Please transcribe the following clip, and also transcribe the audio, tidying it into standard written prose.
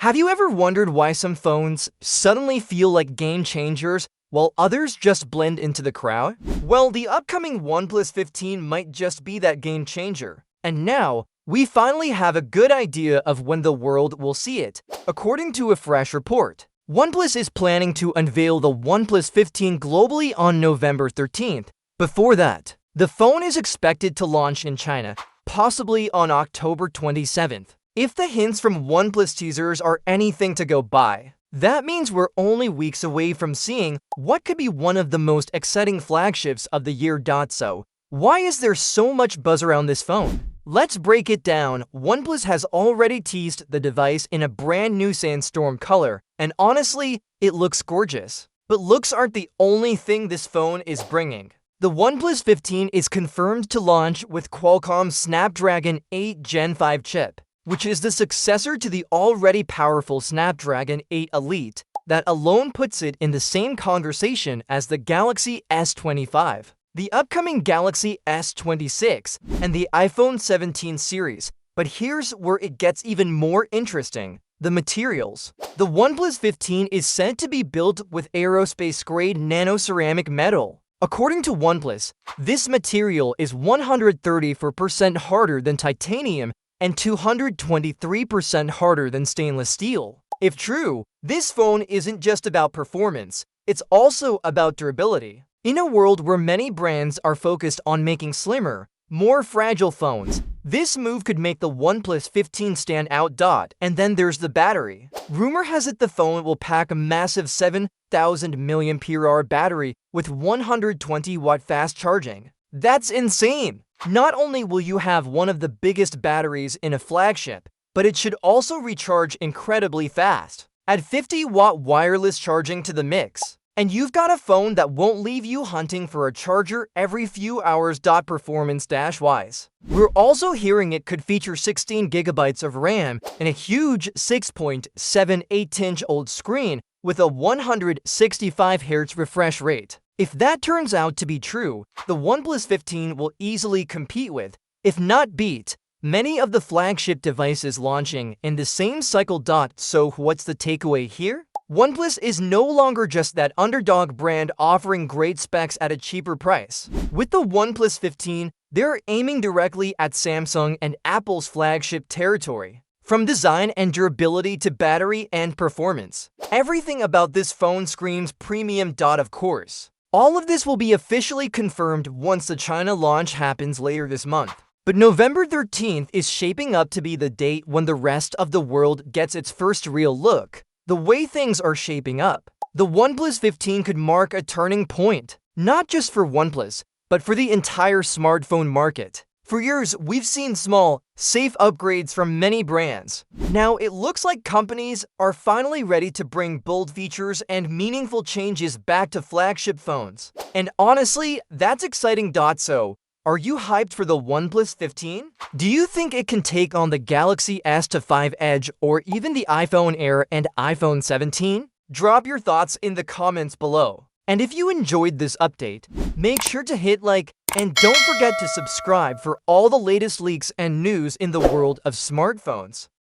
Have you ever wondered why some phones suddenly feel like game changers while others just blend into the crowd? Well, the upcoming OnePlus 15 might just be that game changer. And now, we finally have a good idea of when the world will see it. According to a fresh report, OnePlus is planning to unveil the OnePlus 15 globally on November 13th. Before that, the phone is expected to launch in China, possibly on October 27th. If the hints from OnePlus teasers are anything to go by, that means we're only weeks away from seeing what could be one of the most exciting flagships of the year. So, why is there so much buzz around this phone? Let's break it down. OnePlus has already teased the device in a brand new sandstorm color, and honestly, it looks gorgeous. But looks aren't the only thing this phone is bringing. The OnePlus 15 is confirmed to launch with Qualcomm's Snapdragon 8 Gen 5 chip, which is the successor to the already powerful Snapdragon 8 Elite that alone puts it in the same conversation as the Galaxy S25, the upcoming Galaxy S26, and the iPhone 17 series. But here's where it gets even more interesting: the materials. The OnePlus 15 is said to be built with aerospace-grade nanoceramic metal. According to OnePlus, this material is 134% harder than titanium and 223% harder than stainless steel. If true, this phone isn't just about performance, it's also about durability. In a world where many brands are focused on making slimmer, more fragile phones, this move could make the OnePlus 15 stand out. And then there's the battery. Rumor has it the phone will pack a massive 7,000 mAh battery with 120-watt fast charging. That's insane! Not only will you have one of the biggest batteries in a flagship, but it should also recharge incredibly fast. Add 50-watt wireless charging to the mix, and you've got a phone that won't leave you hunting for a charger every few hours. Performance-wise, we're also hearing it could feature 16 gigabytes of RAM and a huge 6.78-inch screen with a 165 Hz refresh rate. If that turns out to be true, the OnePlus 15 will easily compete with, if not beat, many of the flagship devices launching in the same cycle. So what's the takeaway here? OnePlus is no longer just that underdog brand offering great specs at a cheaper price. With the OnePlus 15, they're aiming directly at Samsung and Apple's flagship territory. From design and durability to battery and performance, everything about this phone screams premium. Of course, all of this will be officially confirmed once the China launch happens later this month. But November 13th is shaping up to be the date when the rest of the world gets its first real look. The way things are shaping up, the OnePlus 15 could mark a turning point, not just for OnePlus, but for the entire smartphone market. For years, we've seen small, safe upgrades from many brands. Now, it looks like companies are finally ready to bring bold features and meaningful changes back to flagship phones. And honestly, that's exciting. So, are you hyped for the OnePlus 15? Do you think it can take on the Galaxy S25 Edge or even the iPhone Air and iPhone 17? Drop your thoughts in the comments below. And if you enjoyed this update, make sure to hit like and don't forget to subscribe for all the latest leaks and news in the world of smartphones.